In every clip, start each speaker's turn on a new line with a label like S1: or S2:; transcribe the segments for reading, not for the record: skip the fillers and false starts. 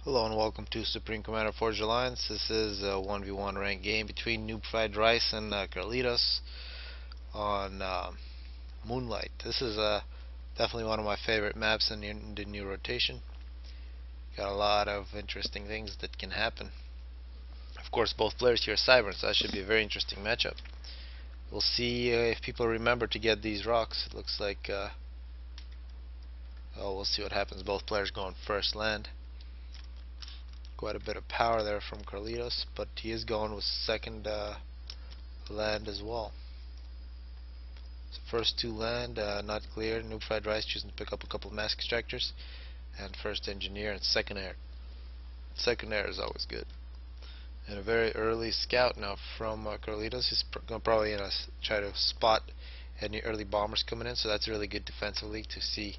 S1: Hello and welcome to Supreme Commander Forge Alliance. This is a 1v1 ranked game between NubFriedRice and CARL17OS on Moonlight. This is definitely one of my favorite maps in the new rotation. Got a lot of interesting things that can happen. Of course, both players here are cybran, so that should be a very interesting matchup. We'll see if people remember to get these rocks. It looks like, we'll see what happens. Both players going first land. Quite a bit of power there from CARL17OS, but he is going with second land as well. So first two land not clear. NubFriedRice choosing to pick up a couple of mass extractors, and first engineer and second air. Second air is always good. And a very early scout now from CARL17OS. He's going to probably try to spot any early bombers coming in, so that's really good defensively to see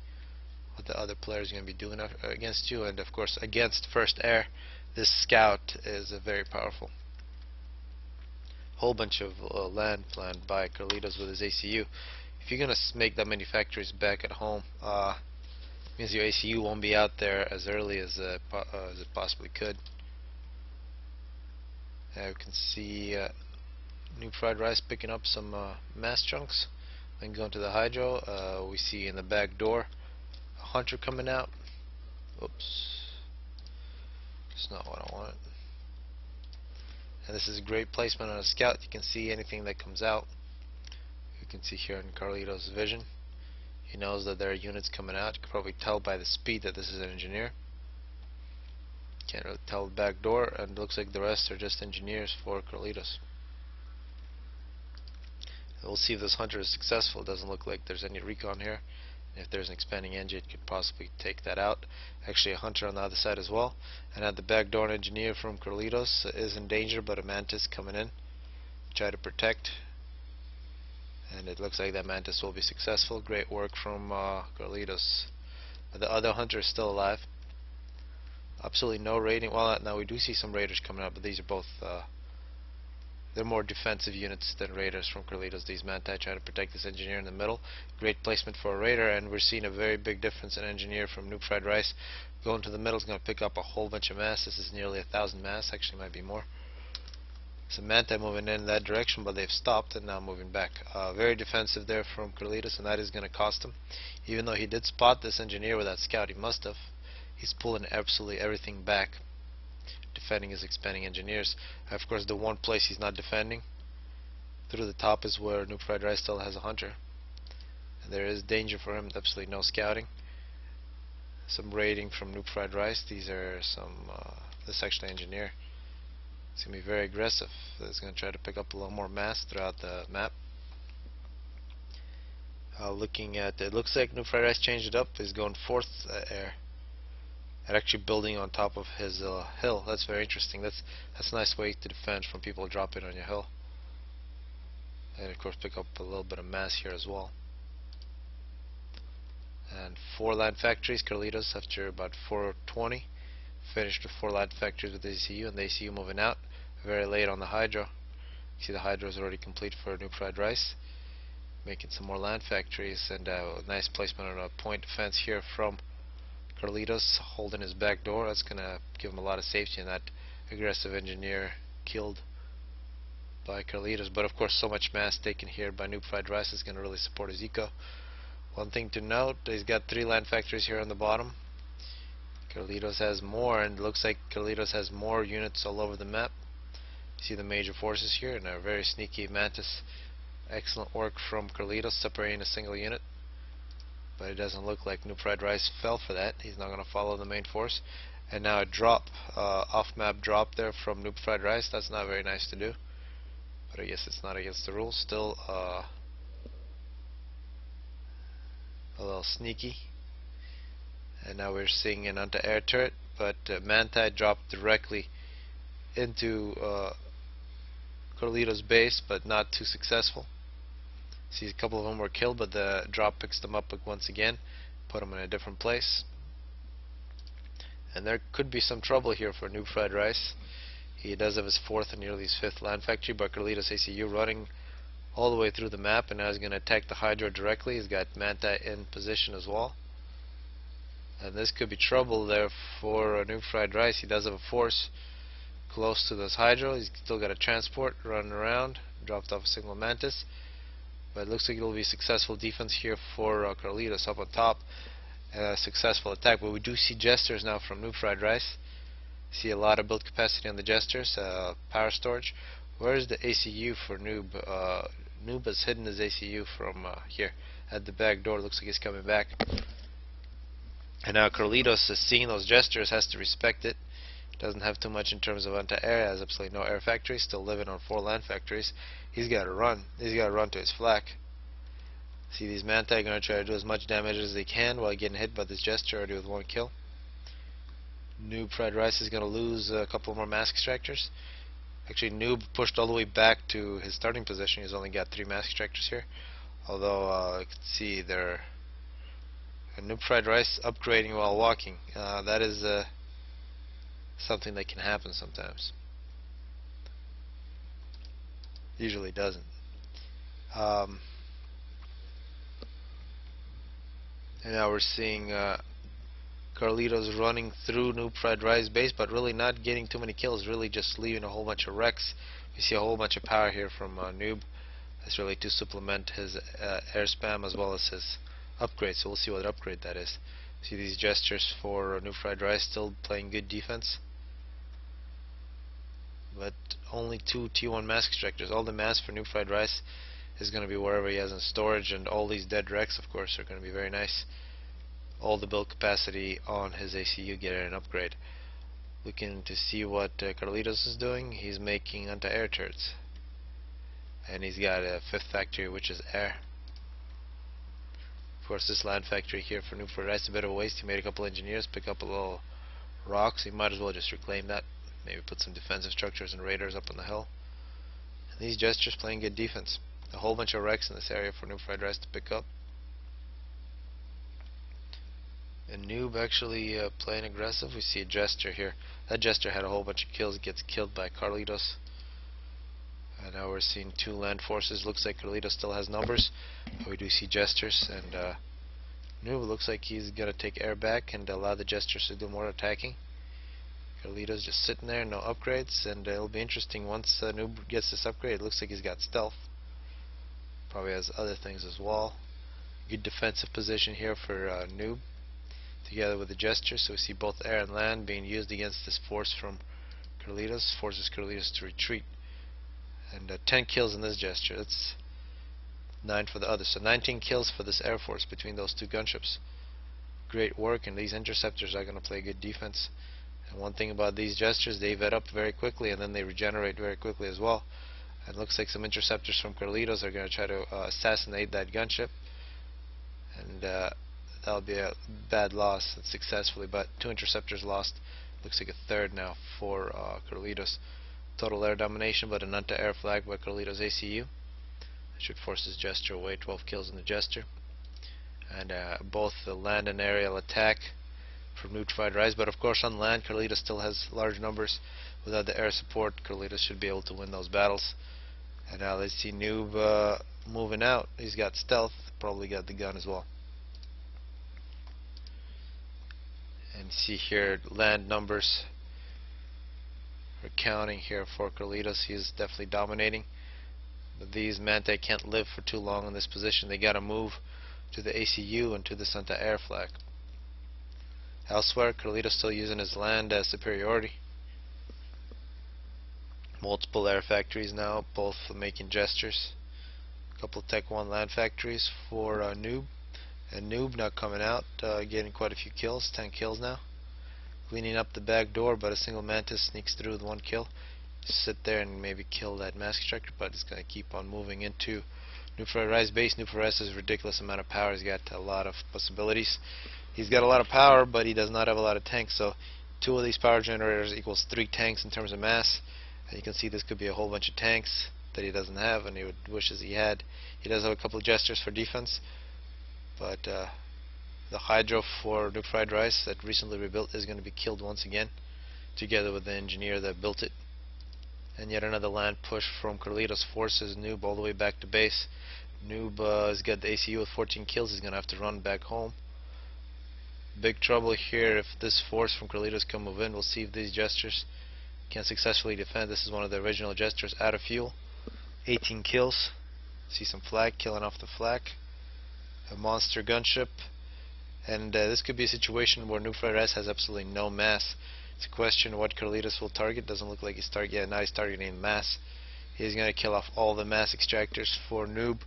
S1: what the other players are going to be doing against you. And of course, against first air, this scout is very powerful. Whole bunch of land planned by CARL17OS with his ACU. If you're going to make that many factories back at home, means your ACU won't be out there as early as it possibly could. You can see NubFriedRice picking up some mass chunks. Then going to the hydro, we see in the back door a hunter coming out. Oops, it's not what I wanted. And this is a great placement on a scout. You can see anything that comes out. You can see here in CARL17OS' vision. He knows that there are units coming out. You can probably tell by the speed that this is an engineer. Can't really tell the back door, and it looks like the rest are just engineers for CARL17OS. We'll see if this hunter is successful. It doesn't look like there's any recon here. If there's an expanding engine, it could possibly take that out. Actually, a hunter on the other side as well. And at the back door, an engineer from CARL17OS is in danger, but a mantis coming in, try to protect. And it looks like that mantis will be successful. Great work from CARL17OS. But the other hunter is still alive. Absolutely no raiding. Well, now we do see some raiders coming out, but these are both they're more defensive units than raiders from CARL17OS. These Manti trying to protect this engineer in the middle. Great placement for a raider, and we're seeing a very big difference in engineer from NubFriedRice. Going to the middle is going to pick up a whole bunch of mass. This is nearly 1,000 mass, actually might be more. So Manti moving in that direction, but they've stopped and now moving back. Very defensive there from CARL17OS, and that is going to cost him. Even though he did spot this engineer with that scout, he must have. He's pulling absolutely everything back, defending his expanding engineers. Of course, the one place he's not defending through the top is where NubFriedRice still has a hunter, and there is danger for him. Absolutely no scouting. Some raiding from NubFriedRice. These are some this actually engineer. It's going to be very aggressive. It's going to try to pick up a little more mass throughout the map. Looking at it, looks like NubFriedRice changed it up. He's going fourth air, and actually building on top of his hill. That's very interesting. That's a nice way to defend from people dropping on your hill, and of course pick up a little bit of mass here as well. And 4 land factories. CARL17OS, after about 420, finished with 4 land factories with the ACU, and the ACU moving out very late on the hydro. You see the hydro is already complete for NubFriedRice, making some more land factories, and a nice placement on a point defense here from CARL17OS, holding his back door. That's going to give him a lot of safety, and that aggressive engineer killed by CARL17OS. But of course, so much mass taken here by NubFriedRice is going to really support his eco. One thing to note, he's got 3 land factories here on the bottom. CARL17OS has more, and it looks like CARL17OS has more units all over the map. You see the major forces here, and a very sneaky mantis. Excellent work from CARL17OS separating a single unit. But it doesn't look like NubFriedRice fell for that. He's not going to follow the main force. And now a drop, off-map drop there from NubFriedRice. That's not very nice to do, but I guess it's not against the rules. Still a little sneaky. And now we're seeing an anti-air turret, but Manti dropped directly into CARL17OS' base, but not too successful. See, a couple of them were killed, but the drop picks them up once again, put them in a different place. And there could be some trouble here for NubFriedRice. He does have his 4th and nearly his 5th land factory, but CARL17OS ACU running all the way through the map, and now he's going to attack the hydro directly. He's got Manti in position as well. And this could be trouble there for NubFriedRice. He does have a force close to this hydro. He's still got a transport running around. Dropped off a single mantis. But it looks like it'll be successful defense here for Carlitos up on top. Successful attack. But we do see gestures now from NubFriedRice. See a lot of build capacity on the gestures. Power storage. Where's the ACU for Noob? Noob has hidden his ACU from here at the back door. Looks like he's coming back. And now Carlitos is seeing those gestures, has to respect it. Doesn't have too much in terms of anti-air, has absolutely no air factories, still living on 4 land factories. He's got to run. He's got to run to his flak. See, these Manta are going to try to do as much damage as they can while getting hit by this gesture already with 1 kill. NubFriedRice is going to lose a couple more mask extractors. Actually, Noob pushed all the way back to his starting position. He's only got 3 mask extractors here. Although, you can see they're NubFriedRice upgrading while walking. That is something that can happen sometimes. Usually doesn't. And now we're seeing Carlitos running through NubFriedRice base, but really not getting too many kills, really just leaving a whole bunch of wrecks. We see a whole bunch of power here from Noob. That's really to supplement his air spam as well as his upgrade, so we'll see what upgrade that is. See these gestures for NubFriedRice still playing good defense. But only 2 T1 mask extractors. All the mass for NubFriedRice is going to be wherever he has in storage, and all these dead wrecks, of course, are going to be very nice. All the build capacity on his ACU get an upgrade. Looking to see what Carlitos is doing. He's making anti-air turrets. And he's got a 5th factory, which is air. Of course, this land factory here for NubFriedRice is a bit of a waste. He made a couple engineers pick up a little rocks. He might as well just reclaim that. Maybe put some defensive structures and raiders up on the hill. And these gestures playing good defense. A whole bunch of wrecks in this area for NubFriedRice to pick up. And Noob actually playing aggressive. We see a gesture here. That gesture had a whole bunch of kills. Gets killed by Carlitos. And now we're seeing 2 land forces. Looks like Carlitos still has numbers. But we do see gestures. And Noob looks like he's going to take air back and allow the gestures to do more attacking. Carlitos just sitting there, no upgrades. And it'll be interesting once Noob gets this upgrade. It looks like he's got stealth. Probably has other things as well. Good defensive position here for Noob. Together with the gestures. So we see both air and land being used against this force from Carlitos. Forces Carlitos to retreat. And 10 kills in this gesture. That's 9 for the other. So 19 kills for this air force between those 2 gunships. Great work, and these interceptors are going to play good defense. And one thing about these gestures, they vet up very quickly and then they regenerate very quickly as well. And it looks like some interceptors from Carlitos are going to try to assassinate that gunship. And that'll be a bad loss successfully, but 2 interceptors lost. Looks like a 3rd now for Carlitos. Total air domination, but an anti-air flag by Carlitos ACU. Should force his gesture away. 12 kills in the gesture. And both the land and aerial attack from NubFriedRice, but of course on land Carlitos still has large numbers. Without the air support, Carlitos should be able to win those battles. And now let's see Noob moving out. He's got stealth, probably got the gun as well. And see here land numbers are counting here for Carlitos. He's definitely dominating. But these Manta can't live for too long in this position. They gotta move to the ACU and to the anti-air flag. Elsewhere, Carlitos still using his land as superiority. Multiple air factories now, both making gestures. A couple Tech 1 land factories for Noob. And Noob now coming out, getting quite a few kills, 10 kills now. Cleaning up the back door, but a single mantis sneaks through with 1 kill. Just sit there and maybe kill that mask extractor, but it's going to keep on moving into NubFriedRice base. NubFriedRice has a ridiculous amount of power. He's got a lot of possibilities. He's got a lot of power, but he does not have a lot of tanks, so 2 of these power generators equals 3 tanks in terms of mass. And you can see this could be a whole bunch of tanks that he doesn't have and he wishes he had. He does have a couple of gestures for defense, but the hydro for NubFriedRice that recently rebuilt is going to be killed once again, together with the engineer that built it. And yet another land push from Carlitos forces Noob all the way back to base. Noob has got the ACU with 14 kills. He's going to have to run back home. big trouble here if this force from Carlitos can move in. We'll see if these Jesters can successfully defend. This is one of the original Jesters out of fuel. 18 kills. See some flak, killing off the flak. A monster gunship. And this could be a situation where NubFriedRice has absolutely no mass. It's a question what Carlitos will target. Doesn't look like he's targeting. Yeah, now he's targeting mass. He's going to kill off all the mass extractors for Noob.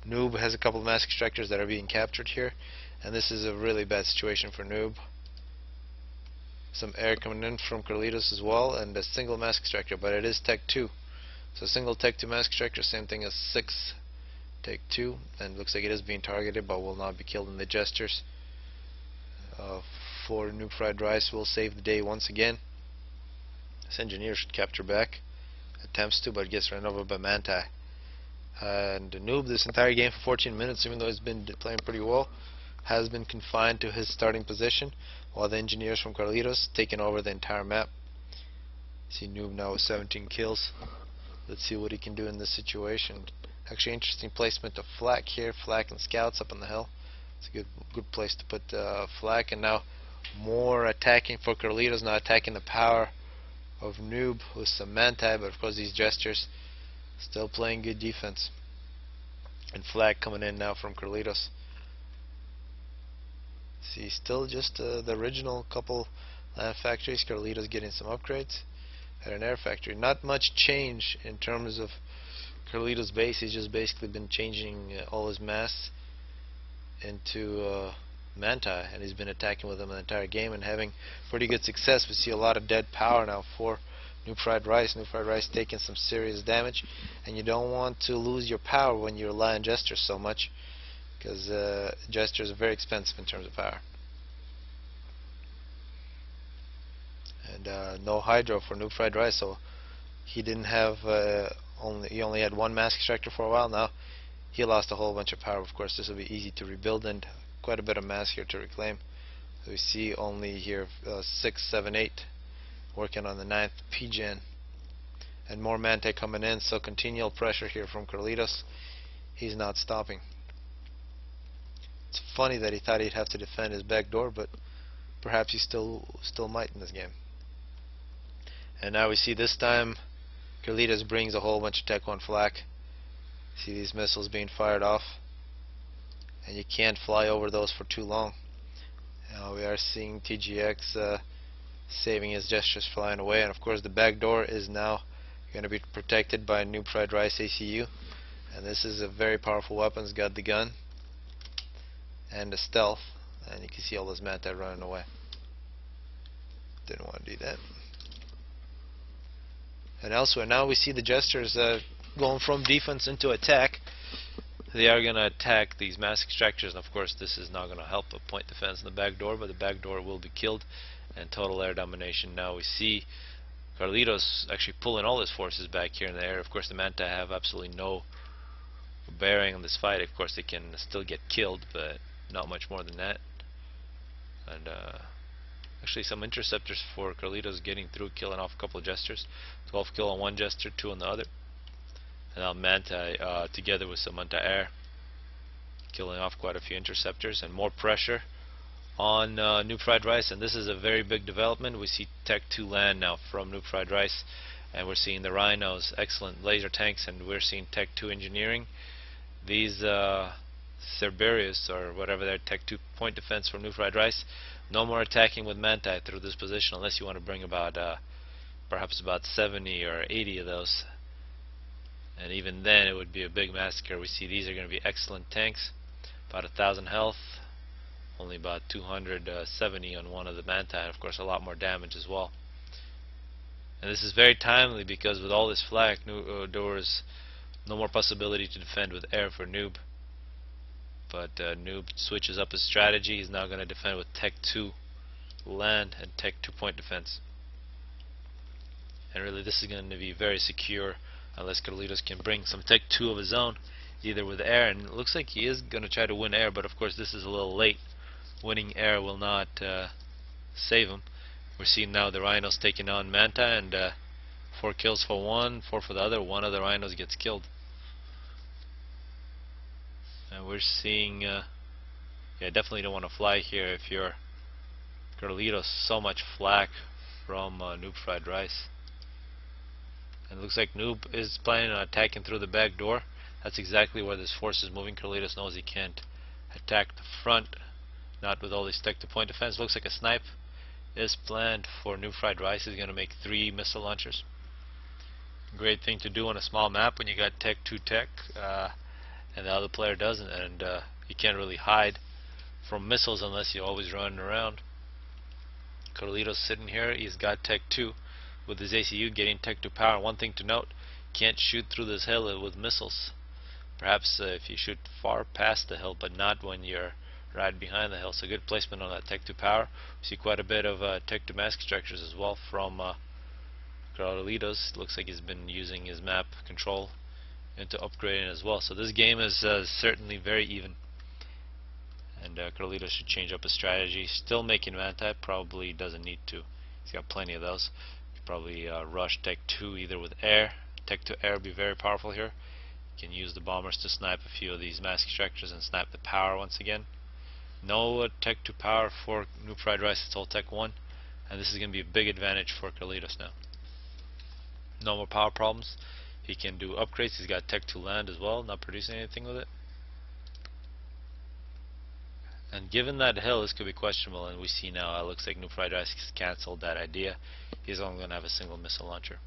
S1: Noob has a couple of mass extractors that are being captured here, and this is a really bad situation for Noob. Some air coming in from Carlitos as well, and a single mass extractor, but it is Tech 2. So single Tech 2 mass extractor, same thing as 6 Tech 2, and looks like it is being targeted, but will not be killed in the Jesters. For NubFriedRice will save the day once again. This engineer should capture back. Attempts to, but gets run over by Manti. And Noob, this entire game for 14 minutes, even though he's been playing pretty well, has been confined to his starting position, while the engineers from Carlitos taking over the entire map. See Noob now with 17 kills. Let's see what he can do in this situation. Actually, interesting placement of flak here. Flak and scouts up on the hill. It's a good place to put flak. And now more attacking for Carlitos, now attacking the power of Noob with some Manti, but of course these Jesters still playing good defense. And flag coming in now from Carlitos. See, still just the original couple land factories. Carlitos getting some upgrades at an air factory. Not much change in terms of Carlitos' base. He's just basically been changing all his mass into Manti, and he's been attacking with them the entire game and having pretty good success. We see a lot of dead power now for NubFriedRice. NubFriedRice taking some serious damage, and you don't want to lose your power when you rely on Jesters so much, because Jesters are very expensive in terms of power. And no hydro for NubFriedRice, so he didn't have he only had one mass extractor for a while. Now he lost a whole bunch of power. Of course, this will be easy to rebuild, and quite a bit of mass here to reclaim. So we see only here 6, 7, 8 working on the 9th PGen, and more Manti coming in. So continual pressure here from Carlitos. He's not stopping. It's funny that he thought he'd have to defend his back door, but perhaps he still might in this game. And now we see this time Carlitos brings a whole bunch of Tech 1 flak. See these missiles being fired off, and you can't fly over those for too long. Now we are seeing tGx saving his Jesters flying away, and of course the back door is now going to be protected by NubFriedRice ACU, and this is a very powerful weapon. It's got the gun and the stealth, and you can see all those Manti running away. Didn't want to do that. And elsewhere, now we see the Jesters going from defense into attack. They are going to attack these mass extractors, and of course this is not going to help a point defense in the back door, but the back door will be killed, and total air domination. Now we see Carlitos actually pulling all his forces back here in the air. Of course the Manti have absolutely no bearing on this fight. Of course they can still get killed, but not much more than that. And actually some interceptors for Carlitos getting through, killing off a couple of Jesters. 12 kill on one Jester, 2 on the other. And now Manti together with some anti-air killing off quite a few interceptors, and more pressure on NubFriedRice. And this is a very big development. We see Tech 2 land now from NubFriedRice, and we're seeing the Rhinos, excellent laser tanks, and we're seeing Tech 2 engineering. These Cerberus or whatever their Tech 2 point defense from NubFriedRice. No more attacking with Manti through this position unless you want to bring about perhaps about 70 or 80 of those. And even then it would be a big massacre. We see these are going to be excellent tanks, about 1,000 health, only about 270 on one of the Manti, and of course a lot more damage as well. And this is very timely because with all this flak, there was no more possibility to defend with air for Noob. But Noob switches up his strategy. He's now going to defend with Tech 2 land and Tech 2 point defense. And really this is going to be very secure unless Carlitos can bring some Tech 2 of his own, either with air, and it looks like he is going to try to win air, but of course this is a little late. Winning air will not save him. We're seeing now the Rhinos taking on Manti, and 4 kills for one, 4 for the other. One of the Rhinos gets killed. And we're seeing yeah, definitely don't want to fly here if you're Carlitos so much flack from NubFriedRice. And it looks like Noob is planning on attacking through the back door. That's exactly where this force is moving. Carlitos knows he can't attack the front, not with all these tech-to-point defense. Looks like a snipe is planned for NubFriedRice. He's going to make 3 missile launchers. Great thing to do on a small map when you got tech to tech and the other player doesn't, and you can't really hide from missiles unless you're always running around. Carlitos sitting here, he's got tech 2 with his ACU getting tech to power. One thing to note, can't shoot through this hill with missiles. Perhaps if you shoot far past the hill, but not when you're right behind the hill. So good placement on that tech to power. We see quite a bit of tech to mask structures as well from Carlitos. Looks like he's been using his map control into upgrading as well. So this game is certainly very even. And Carlitos should change up his strategy. Still making Manti, probably doesn't need to. He's got plenty of those. Probably rush tech 2 either with air. Tech to air would be very powerful here. You can use the bombers to snipe a few of these mask structures and snipe the power once again. No tech to power for NubFriedRice, it's all tech 1, and this is going to be a big advantage for Carlitos now. No more power problems. He can do upgrades. He's got tech to land as well, not producing anything with it. And given that hill, this could be questionable, and we see now it looks like NubFriedRice has cancelled that idea. He's only going to have a single missile launcher.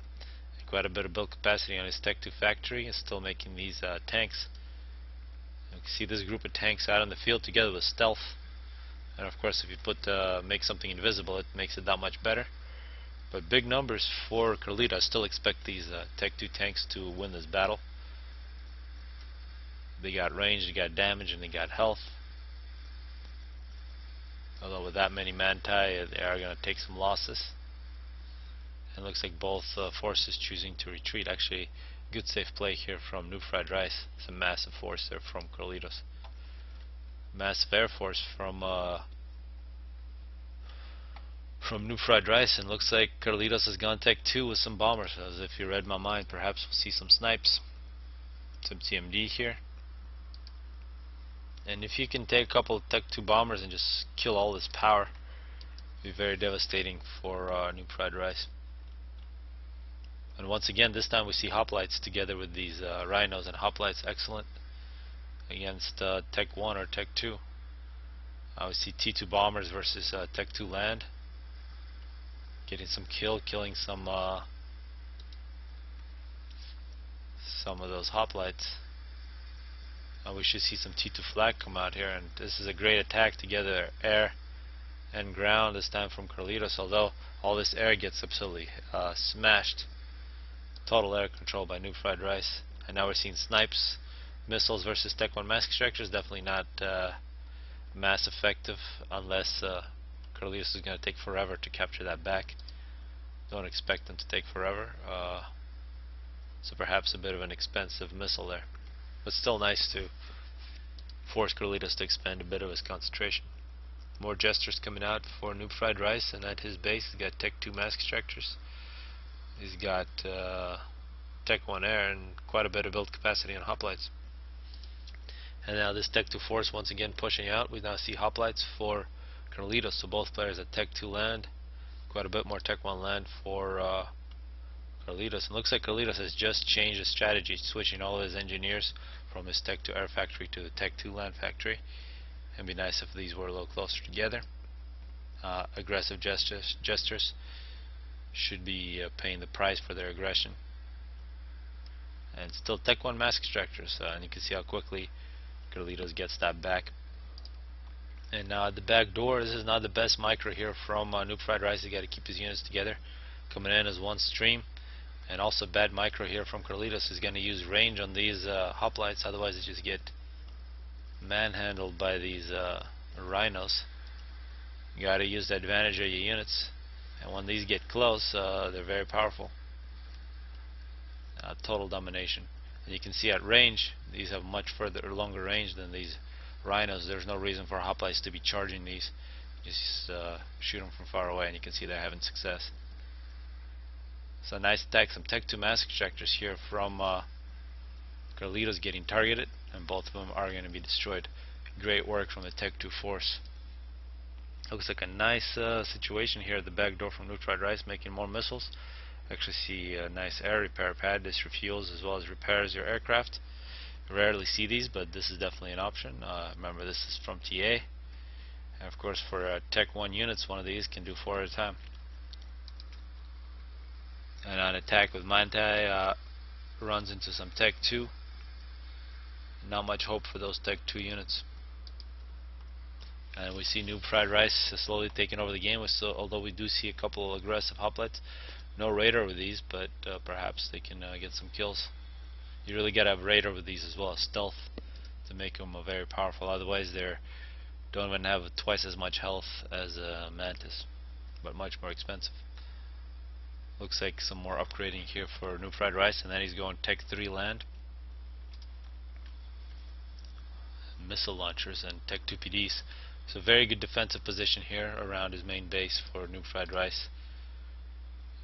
S1: Quite a bit of build capacity on his tech 2 factory, and still making these tanks. You can see this group of tanks out in the field together with stealth, and of course if you put make something invisible, it makes it that much better. But big numbers for Carlitos. I still expect these tech 2 tanks to win this battle. They got range, they got damage, and they got health. Although with that many Manti, they are going to take some losses. And looks like both forces choosing to retreat. Actually, good safe play here from NubFriedRice. It's a massive force there from Carlitos. Massive air force from NubFriedRice, and looks like Carlitos has gone tech 2 with some bombers. As if you read my mind, perhaps we'll see some snipes, some TMD here. And if you can take a couple of tech 2 bombers and just kill all this power, it'll be very devastating for NubFriedRice. And once again, this time we see hoplites together with these rhinos, and hoplites excellent against tech 1 or tech 2. We see T2 bombers versus tech 2 land, getting some killing some of those hoplites. We should see some T2 flag come out here, and this is a great attack together, air and ground this time from Carlitos, although all this air gets absolutely smashed. Total air control by NubFriedRice. And now we're seeing snipes, missiles versus tech 1 mask structures. Definitely not mass effective unless Carlitos is going to take forever to capture that back. Don't expect them to take forever. So perhaps a bit of an expensive missile there. But still nice to force Carlitos to expend a bit of his concentration. More gestures coming out for NubFriedRice, and at his base he's got tech 2 mask structures. He's got tech 1 air and quite a bit of build capacity on hoplites. And now this tech 2 force once again pushing out. We now see hoplites for Carlitos, so both players at tech 2 land. Quite a bit more tech 1 land for Carlitos. And looks like Carlitos has just changed his strategy, switching all of his engineers from his tech 2 air factory to the tech 2 land factory. It'd be nice if these were a little closer together. Aggressive gestures should be paying the price for their aggression. And still tech 1 mask structures, and you can see how quickly Carlitos gets that back. And now at the back door, this is not the best micro here from NubFriedRice. He got to keep his units together, coming in as one stream. And also bad micro here from Carlitos. Is going to use range on these hoplites, otherwise they just get manhandled by these rhinos. You got to use the advantage of your units, and when these get close, they're very powerful. Total domination. And you can see at range, these have much further or longer range than these rhinos. There's no reason for hoplites to be charging these. Just shoot them from far away, and you can see they're having success. So nice attack, some tech 2 mask ejectors here from Carlitos getting targeted, and both of them are going to be destroyed. Great work from the tech 2 force. Looks like a nice situation here at the back door from FriedRice, making more missiles. Actually see a nice air repair pad. This refuels as well as repairs your aircraft. Rarely see these, but this is definitely an option. Remember, this is from TA. And of course, for Tech 1 units, one of these can do 4 at a time. And on attack with Mantai, runs into some Tech 2. Not much hope for those Tech 2 units. And we see FriedRice slowly taking over the game, although we do see a couple of aggressive hoplites. No radar with these, but perhaps they can get some kills. You really gotta have radar with these as well as stealth to make them very powerful. Otherwise, they don't even have twice as much health as Mantis, but much more expensive. Looks like some more upgrading here for FriedRice, and then he's going Tech 3 land. Missile launchers and Tech 2 PDs. So very good defensive position here around his main base for FriedRice.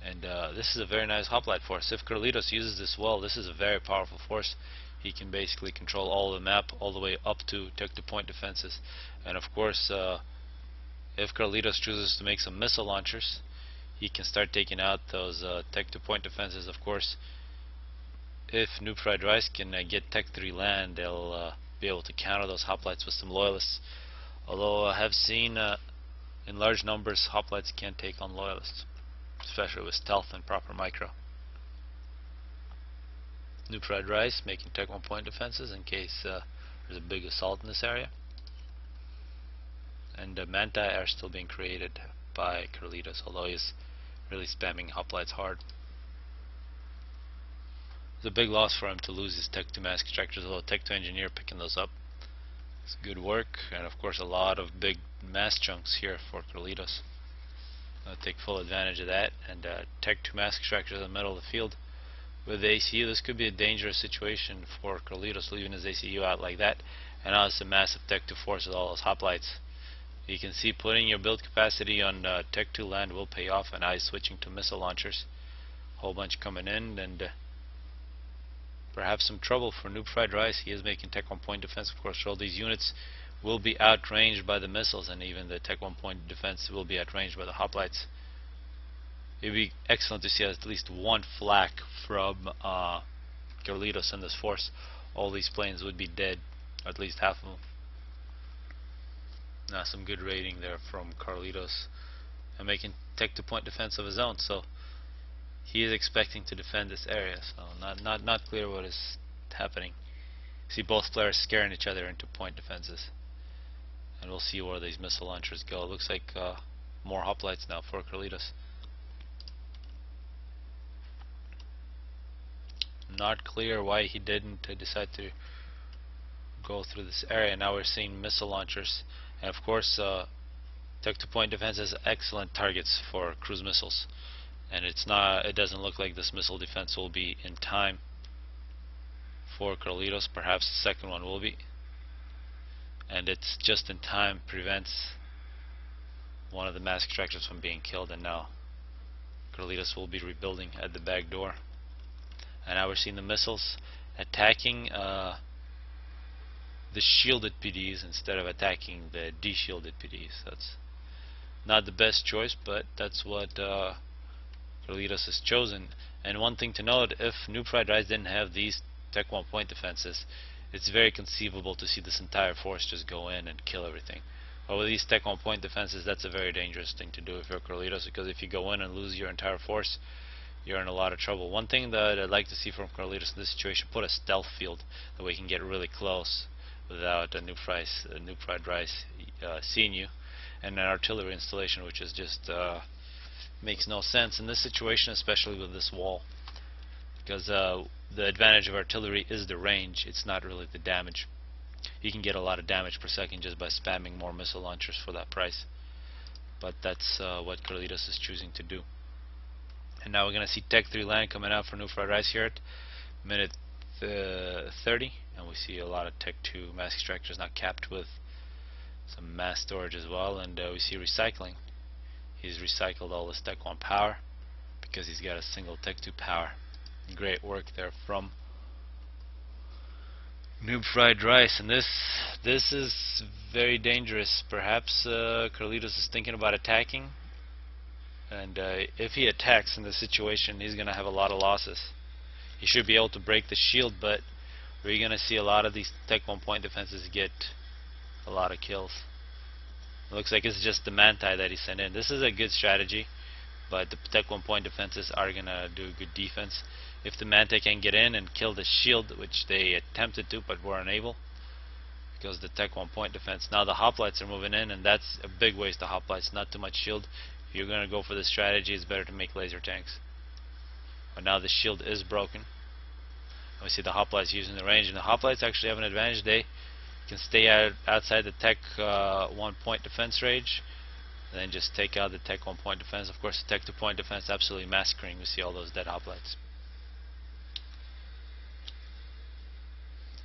S1: And this is a very nice hoplite force. If Carlitos uses this well, this is a very powerful force. He can basically control all the map all the way up to Tech 2 point defenses. And of course, if Carlitos chooses to make some missile launchers, he can start taking out those Tech 2 point defenses. Of course, if FriedRice can get Tech 3 land, they'll be able to counter those hoplites with some loyalists. Although I have seen in large numbers hoplites can't take on loyalists, especially with stealth and proper micro. FriedRice making Tech 1 point defenses in case there's a big assault in this area. And Manti are still being created by Carlitos, although he's really spamming hoplites hard. It's a big loss for him to lose his Tech 2 mask extractors, although Tech 2 engineer picking those up. It's good work, and of course a lot of big mass chunks here for Carlitos. Take full advantage of that, and Tech 2 mask extractors in the middle of the field. With the ACU, this could be a dangerous situation for Carlitos, leaving his ACU out like that, and now it's a massive Tech 2 force with all those hoplites. You can see putting your build capacity on Tech 2 land will pay off, and now he's switching to missile launchers. Whole bunch coming in, and perhaps some trouble for FriedRice. He is making Tech 1 point defense. Of course, all these units will be outranged by the missiles, and even the Tech 1 point defense will be outranged by the hoplites. It would be excellent to see at least one flak from Carlitos in this force. All these planes would be dead, or at least half of them. Now some good rating there from Carlitos, and making Tech 2 point defense of his own. So he is expecting to defend this area. So not clear what is happening. See both players scaring each other into point defenses, and we'll see where these missile launchers go. It looks like more hoplites now for Carlitos. Not clear why he didn't decide to go through this area. Now we're seeing missile launchers, and of course Tech 2 point defense is excellent targets for cruise missiles, and it doesn't look like this missile defense will be in time for Carlitos. Perhaps the second one will be, and it's just in time prevents one of the mask extractors from being killed, and now Carlitos will be rebuilding at the back door. And now we're seeing the missiles attacking the shielded PDs instead of attacking the de-shielded PDs. That's not the best choice, but that's what Carlitos has chosen. And one thing to note, if FriedRice didn't have these Tech 1 point defenses, it's very conceivable to see this entire force just go in and kill everything. But with these Tech 1 point defenses, that's a very dangerous thing to do if you're Carlitos, because if you go in and lose your entire force, you're in a lot of trouble. One thing that I'd like to see from Carlitos in this situation, put a stealth field that we can get really close without a FriedRice seeing you, and an artillery installation, which is just makes no sense in this situation, especially with this wall, because the advantage of artillery is the range. It's not really the damage. You can get a lot of damage per second just by spamming more missile launchers for that price, but that's what Carlitos is choosing to do. And now we're going to see Tech 3 land coming out for FriedRice here at minute 30, and we see a lot of Tech 2 mass extractors now capped with some mass storage as well, and we see recycling. He's recycled all his Tech 1 power because he's got a single Tech 2 power. Great work there from Noob fried rice, and this is very dangerous. Perhaps Carlitos is thinking about attacking, and if he attacks in this situation, he's gonna have a lot of losses. He should be able to break the shield, but we're gonna see a lot of these Tech 1 point defenses get a lot of kills. It looks like it's just the Manti that he sent in. This is a good strategy, but the Tech 1 point defenses are gonna do good defense. If the Manti can get in and kill the shield, which they attempted to but were unable, because the Tech 1 point defense. Now the hoplites are moving in, and that's a big waste of hoplites, not too much shield. If you're gonna go for this strategy, it's better to make laser tanks. But now the shield is broken. We see the hoplites using the range, and the hoplites actually have an advantage. They can stay outside the Tech 1 point defense range, and then just take out the Tech 1 point defense. Of course, the Tech 2 point defense absolutely massacring. We see all those dead hoplites.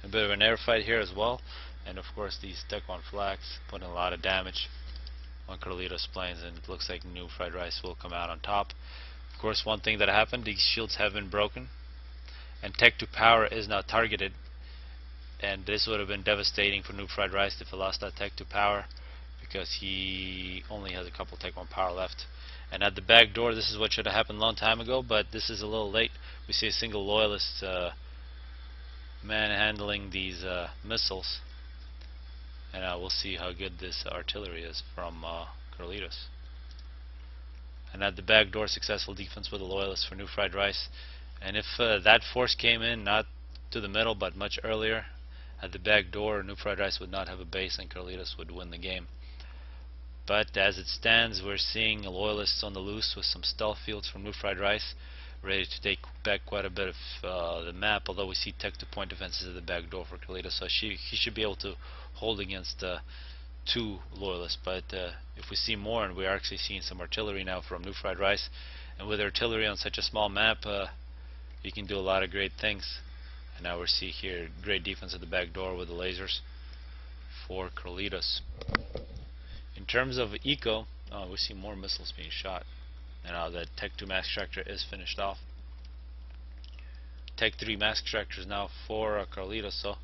S1: A bit of an air fight here as well, and of course these Tech 1 flags putting a lot of damage on Carlitos planes, and it looks like Noob fried rice will come out on top. Of course, one thing that happened, these shields have been broken, and Tech 2 power is now targeted, and this would have been devastating for Noob fried rice if he lost that Tech 2 power, because he only has a couple Tech 1 power left. And at the back door, this is what should have happened a long time ago, but this is a little late. We see a single loyalist manhandling these missiles, and we'll see how good this artillery is from Carlitos. And at the back door, successful defense with the loyalists for Noob fried rice. And if that force came in not to the middle but much earlier, at the back door, Noob fried rice would not have a base, and Carlitos would win the game. But as it stands, we're seeing loyalists on the loose with some stealth fields from Noob fried rice, ready to take back quite a bit of the map, although we see Tech 2 point defenses at the back door for Carlitos, so he should be able to hold against 2 loyalists. But if we see more, and we're actually seeing some artillery now from Noob fried rice, and with artillery on such a small map, you can do a lot of great things. And now we see here great defense at the back door with the lasers for Carlitos. In terms of eco, we see more missiles being shot. And now the Tech 2 mass extractor is finished off. Tech 3 mass extractor is now for Carlitos, so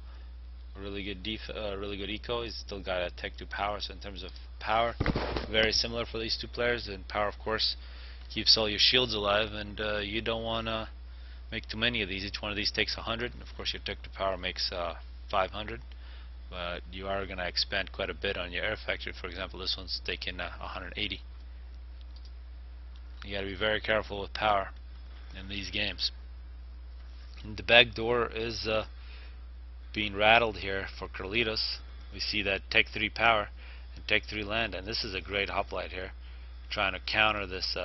S1: really good eco. He's still got a Tech 2 power, so in terms of power, very similar for these two players. And power, of course, keeps all your shields alive, and you don't want to make too many of these. Each one of these takes 100, and of course your Tech 2 power makes 500. But you are going to expand quite a bit on your air factory. For example, this one's taking 180. You got to be very careful with power in these games. And the back door is being rattled here for Carlitos. We see that Tech 3 power and Tech 3 land, and this is a great hoplite here, trying to counter this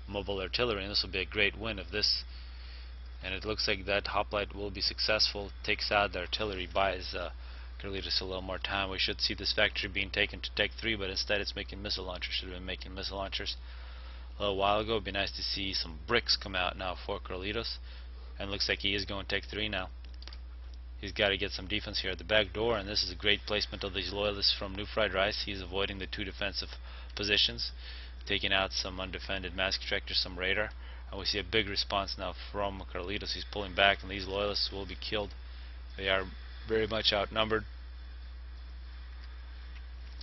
S1: mobile artillery, and this will be a great win of this. And it looks like that hoplite will be successful, takes out the artillery, buys Carlitos a little more time. We should see this factory being taken to Tech 3, but instead it's making missile launchers. Should have been making missile launchers a little while ago. It'd be nice to see some bricks come out now for Carlitos, and looks like he is going Tech 3 now. He's got to get some defense here at the back door, and this is a great placement of these loyalists from Noob fried rice. He's avoiding the 2 defensive positions, taking out some undefended mass extractors, some radar, and we see a big response now from Carlitos. He's pulling back, and these loyalists will be killed. They are very much outnumbered.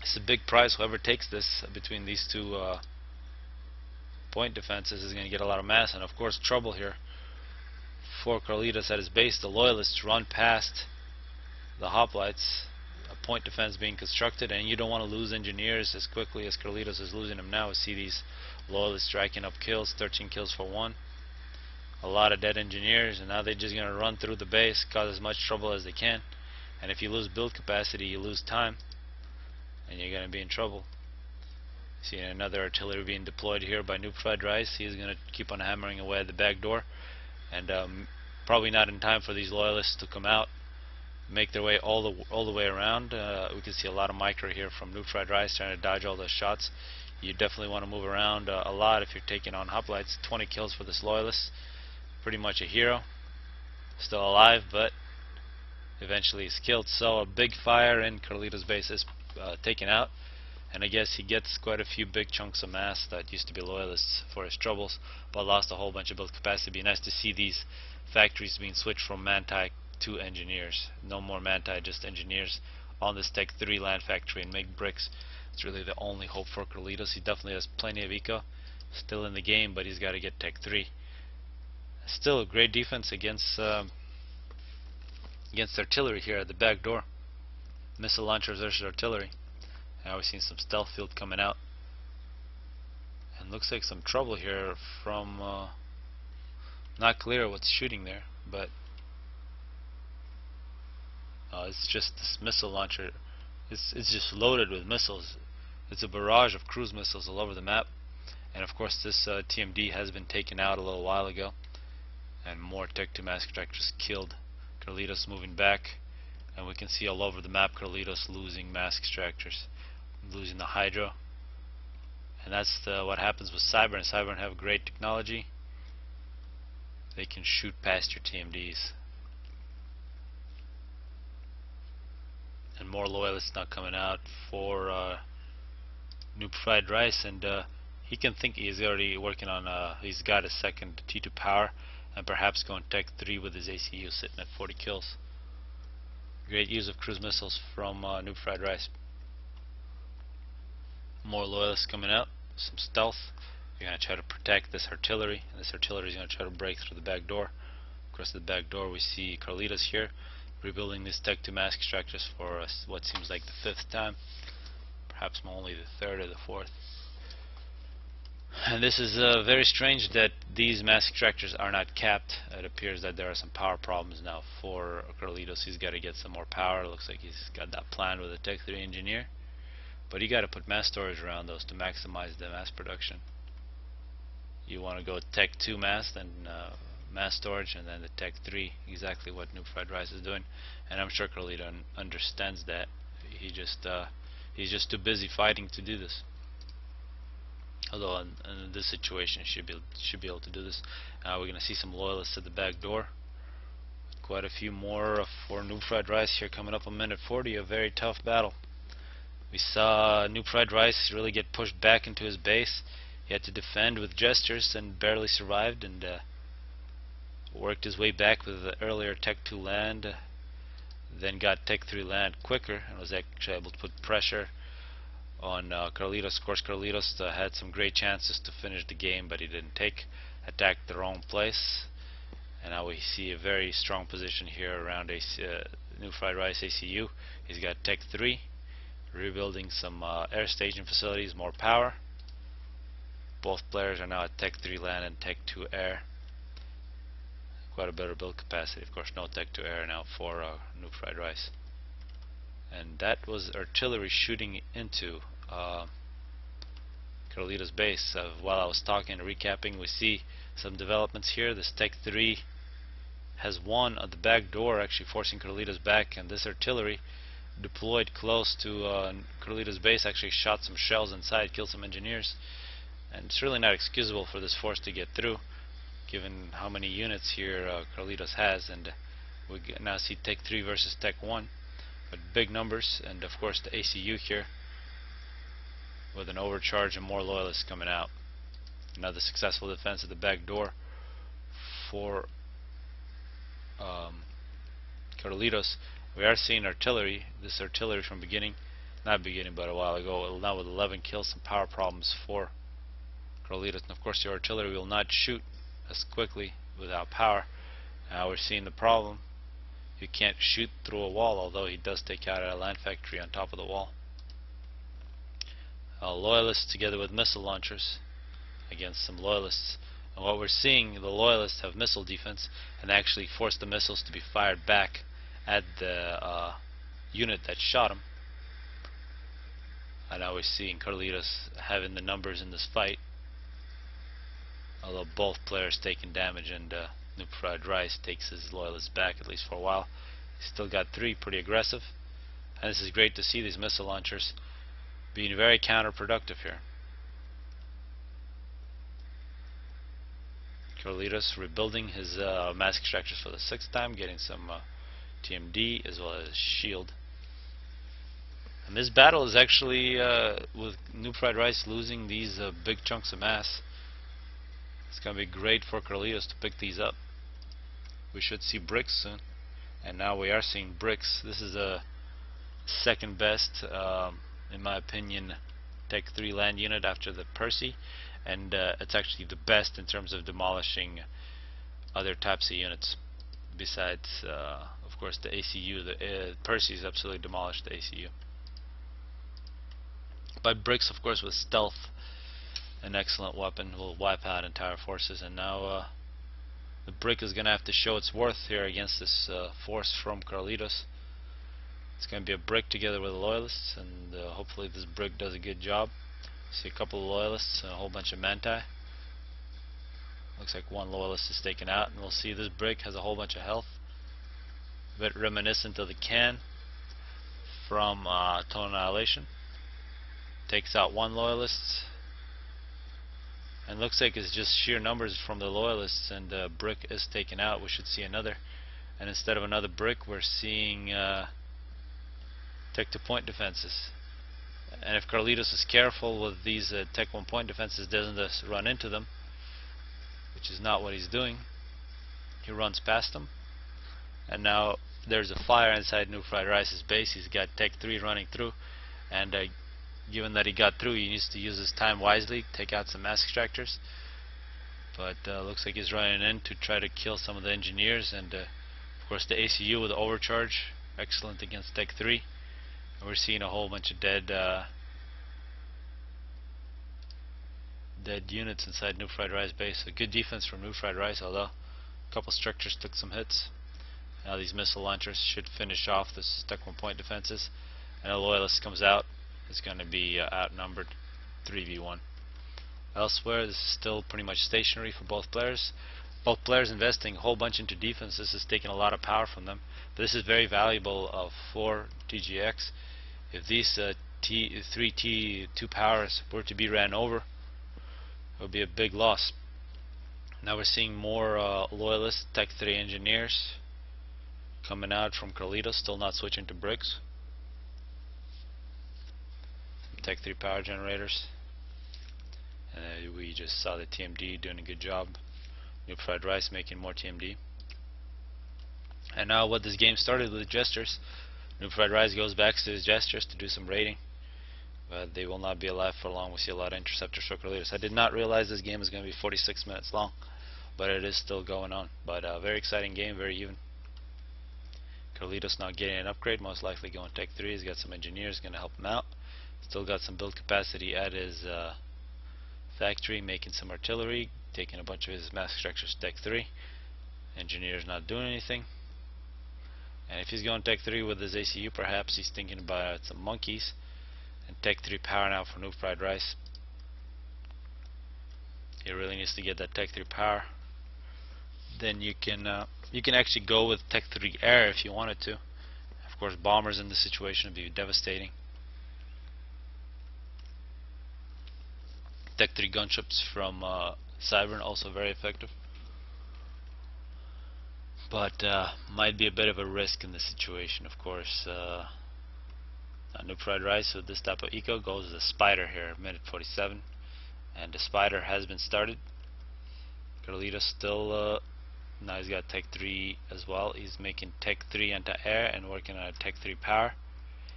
S1: It's a big prize. Whoever takes this between these 2 point defenses is going to get a lot of mass, and of course trouble here for Carlitos at his base. The loyalists run past the hoplites, a point defense being constructed, and you don't want to lose engineers as quickly as Carlitos is losing them now. We see these loyalists racking up kills, 13 kills for 1. A lot of dead engineers, and now they're just going to run through the base, cause as much trouble as they can. And if you lose build capacity, you lose time, and you're going to be in trouble. See another artillery being deployed here by Noob fried rice. He's going to keep on hammering away at the back door, and probably not in time for these loyalists to come out, make their way all the way around. We can see a lot of micro here from Noob fried rice trying to dodge all those shots. You definitely want to move around a lot if you're taking on hoplites. 20 kills for this loyalist. Pretty much a hero. Still alive, but eventually he's killed. So a big fire in Carlitos' base is taken out, and I guess he gets quite a few big chunks of mass that used to be loyalists for his troubles, but lost a whole bunch of build capacity. It'd be nice to see these factories being switched from Manti
S2: 2 engineers. No more Manti, just engineers on this Tech 3 land factory and make bricks. It's really the only hope for Carlitos. He definitely has plenty of eco still in the game, but he's got to get Tech 3. Still a great defense against artillery here at the back door. Missile launchers versus artillery. Now we've seen some stealth field coming out. And looks like some trouble here from not clear what's shooting there, but it's just this missile launcher. It's just loaded with missiles. It's a barrage of cruise missiles all over the map. And of course this TMD has been taken out a little while ago, and more Tech 2 mass extractors killed. Carlitos moving back, and we can see all over the map Carlitos losing mass extractors, losing the Hydro. And that's what happens with cybran. Cybran have great technology. They can shoot past your TMDs. And more loyalists now coming out for NubFriedRice, and he can think he's already working on he's got a second T2 power, and perhaps going Tech 3 with his ACU sitting at 40 kills. Great use of cruise missiles from NubFriedRice. More loyalists coming out, some stealth. You're going to try to protect this artillery, and this artillery is going to try to break through the back door. Across the back door we see Carlitos here rebuilding these Tech 2 mass extractors for what seems like the 5th time, perhaps only the 3rd or the 4th. And this is very strange that these mass extractors are not capped. It appears that there are some power problems now for Carlitos. He's got to get some more power. It looks like he's got that plan with a Tech 3 engineer, but you got to put mass storage around those to maximize the mass production. You want to go Tech 2 mass, then mass storage, and then the Tech 3, exactly what NubFriedRice is doing. And I'm sure Carlitos understands that. He's just too busy fighting to do this. Although in this situation should be able to do this. We're going to see some loyalists at the back door. Quite a few more for NubFriedRice here coming up on minute 40. A very tough battle. We saw NubFriedRice really get pushed back into his base. He had to defend with gestures and barely survived, and worked his way back with the earlier Tech 2 land, then got Tech 3 land quicker, and was actually able to put pressure on Carlitos. Of course, Carlitos had some great chances to finish the game, but he didn't take. Attacked the wrong place, and now we see a very strong position here around NubFriedRice ACU. He's got Tech 3, rebuilding some air staging facilities, more power. Both players are now at Tech 3 land and Tech 2 air. Quite a better build capacity. Of course, no Tech 2 air now for NubFriedRice. And that was artillery shooting into Carlitos' base. While I was talking and recapping, we see some developments here. This Tech 3 has won at the back door, actually forcing Carlitos back, and this artillery deployed close to Carlitos' base actually shot some shells inside, killed some engineers. And it's really not excusable for this force to get through, given how many units here Carlitos has. And we now see Tech 3 versus Tech 1, but big numbers, and of course the ACU here with an overcharge and more loyalists coming out. Another successful defense at the back door for Carlitos. We are seeing artillery, this artillery from not beginning, but a while ago, now with 11 kills, some power problems for Carlitos. And of course your artillery will not shoot as quickly without power. Now we're seeing the problem. You can't shoot through a wall, although he does take out a land factory on top of the wall. Loyalists together with missile launchers against some loyalists. And what we're seeing, the loyalists have missile defense and actually force the missiles to be fired back at the unit that shot him. And now we're seeing Carlitos having the numbers in this fight, although both players taking damage, and NubFriedRice takes his loyalists back, at least for a while. He's still got 3, pretty aggressive, and this is great to see, these missile launchers being very counterproductive here. Carlitos rebuilding his mass extractors for the 6th time, getting some TMD as well as shield. And this battle is actually with NubFriedRice losing these big chunks of mass. It's going to be great for Carlitos to pick these up. We should see bricks soon. and now we are seeing bricks. This is a second best, in my opinion, Tech 3 land unit after the Percy, and it's actually the best in terms of demolishing other types of units. Besides, of course, the ACU, the Percy's absolutely demolished the ACU. But bricks, of course, with stealth, an excellent weapon, will wipe out entire forces. And now the brick is going to have to show its worth here against this force from Carlitos. It's going to be a brick together with the loyalists, and hopefully this brick does a good job. See a couple of loyalists and a whole bunch of manti. Looks like one loyalist is taken out, and we'll see this brick has a whole bunch of health. A bit reminiscent of the can from Total Annihilation. Takes out one loyalist, and looks like it's just sheer numbers from the loyalists, and the brick is taken out. We should see another, and instead of another brick, we're seeing tech 2 point defenses. And if Carlitos is careful with these tech 1 point defenses, doesn't just run into them, which is not what he's doing. He runs past them, and now there's a fire inside NubFriedRice's base. He's got tech 3 running through, and given that he got through, he needs to use his time wisely, take out some mass extractors. But looks like he's running in to try to kill some of the engineers, and of course the ACU with the overcharge, excellent against tech 3. And we're seeing a whole bunch of dead units inside NubFriedRice base. A good defense from NubFriedRice, although a couple structures took some hits. Now these missile launchers should finish off this tech 1 point defenses, and a loyalist comes out. It's going to be outnumbered 3v1. Elsewhere, this is still pretty much stationary for both players. Both players investing a whole bunch into defense. This is taking a lot of power from them. But this is very valuable for tGx. If these 3 T2 powers were to be ran over, it would be a big loss. Now we're seeing more loyalist tech 3 engineers coming out from Carlitos, still not switching to bricks. Tech 3 power generators, and we just saw the TMD doing a good job. NubFriedRice making more TMD. And now what this game started with gestures, NubFriedRice goes back to his gestures to do some raiding, but they will not be alive for long. We see a lot of interceptors for Carlitos. I did not realize this game is going to be 46 minutes long, but it is still going on. But very exciting game, very even. Carlitos not getting an upgrade, most likely going tech 3. He's got some engineers going to help him out. Still got some build capacity at his factory, making some artillery, taking a bunch of his mass structures tech 3. Engineers not doing anything. And if he's going tech 3 with his ACU, perhaps he's thinking about some monkeys. And tech 3 power now for NubFriedRice. He really needs to get that tech 3 power. Then you can actually go with tech 3 air if you wanted to. Of course, bombers in this situation would be devastating. Tech 3 gunships from Cybran also very effective, but might be a bit of a risk in this situation. Of course, NubFriedRice with this type of eco goes with a spider here, minute 47, and the spider has been started. Carlitos still now he's got tech 3 as well. He's making tech 3 anti-air and working on a tech 3 power.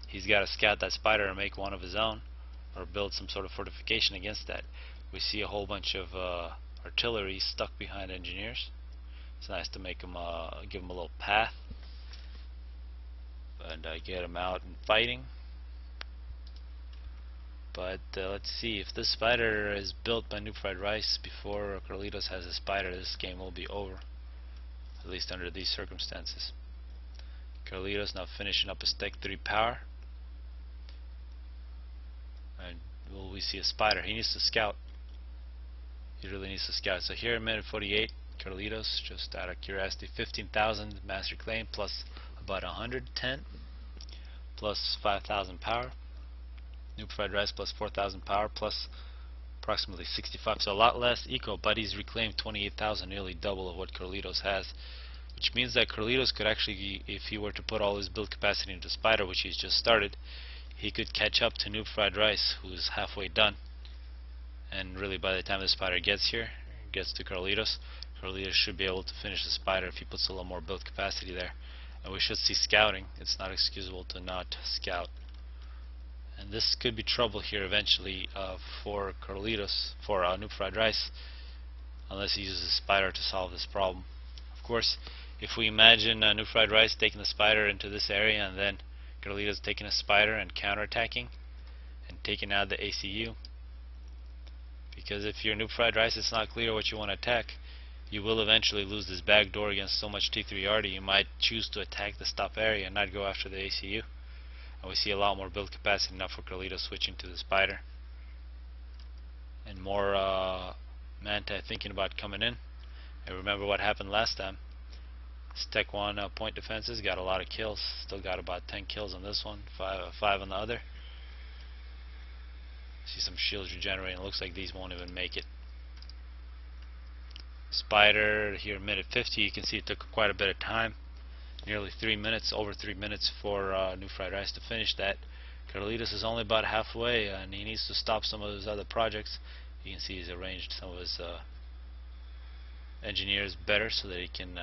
S2: He's got to scout that spider and make one of his own, or build some sort of fortification against that. We see a whole bunch of artillery stuck behind engineers. It's nice to make them, give them a little path, and get them out and fighting. But let's see, if this spider is built by NubFriedRice before Carlitos has a spider, this game will be over, at least under these circumstances. Carlitos now finishing up his tech 3 power. And will we see a spider? He needs to scout. He really needs to scout. So here in minute 48, Carlitos, just out of curiosity, 15,000 master claim plus about 110 plus 5,000 power. NubFriedRice plus 4,000 power plus approximately 65. So a lot less eco, but he's reclaimed 28,000, nearly double of what Carlitos has. Which means that Carlitos could actually, if he were to put all his build capacity into Spider, which he's just started, he could catch up to NubFriedRice, who's halfway done. And really, by the time the Spider gets here, gets to Carlitos, Carlitos should be able to finish the Spider if he puts a little more build capacity there. and we should see scouting. It's not excusable to not scout. And this could be trouble here eventually for Carlitos, for NubFriedRice, unless he uses a spider to solve this problem. Of course, if we imagine NubFriedRice taking the spider into this area and then Carlitos taking a spider and counterattacking and taking out the ACU, because if you're NubFriedRice, it's not clear what you want to attack. You will eventually lose this back door against so much T3RD. You might choose to attack the stop area and not go after the ACU. And we see a lot more build capacity now for Carlitos switching to the spider. And more Manti thinking about coming in. And remember what happened last time. Tech 1 point defenses got a lot of kills. Still got about 10 kills on this one, 5 on the other. See some shields regenerating. Looks like these won't even make it. Spider here minute 50. You can see it took quite a bit of time, nearly 3 minutes, over 3 minutes for NubFriedRice to finish that. Carlitos is only about halfway, and he needs to stop some of his other projects. You can see he's arranged some of his engineers better so that he can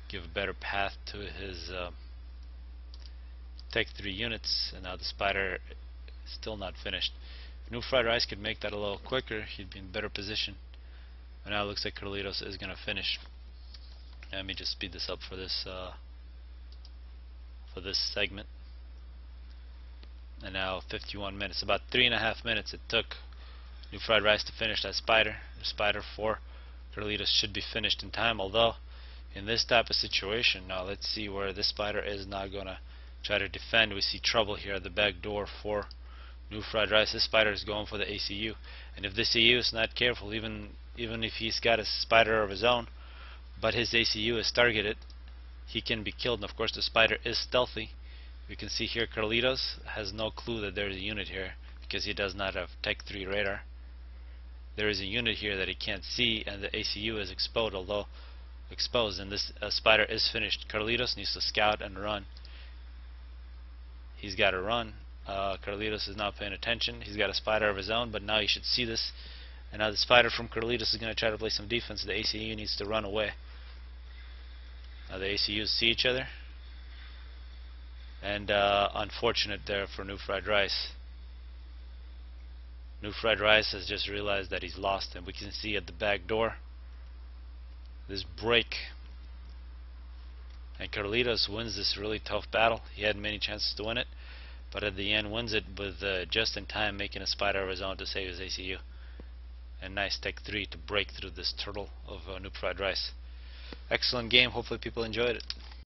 S2: give a better path to his Tech 3 units. And now the spider is still not finished. If NubFriedRice could make that a little quicker, he'd be in better position. But now it looks like Carlitos is going to finish. Let me just speed this up for this segment. And now 51 minutes, about 3.5 minutes it took NubFriedRice to finish that spider. The spider for Carlitos should be finished in time, although in this type of situation, now let's see where this spider is not going to try to defend. We see trouble here at the back door for NubFriedRice. This spider is going for the ACU, and if this ACU is not careful, even if he's got a spider of his own, but his ACU is targeted, he can be killed. And of course the spider is stealthy. We can see here Carlitos has no clue that there's a unit here because he does not have Tech 3 radar. There is a unit here that he can't see, and the ACU is exposed, and this spider is finished. Carlitos needs to scout and run. He's got to run. Carlitos is not paying attention. He's got a spider of his own, but now you should see this. And now the spider from Carlitos is going to try to play some defense. The ACU needs to run away. Now the ACUs see each other. And unfortunate there for NubFriedRice. NubFriedRice has just realized that he's lost, and we can see at the back door this break. And Carlitos wins this really tough battle. He had many chances to win it, but at the end wins it with just in time making a spider of his own to save his ACU. And nice Tech 3 to break through this turtle of NubFriedRice. Excellent game. Hopefully people enjoyed it.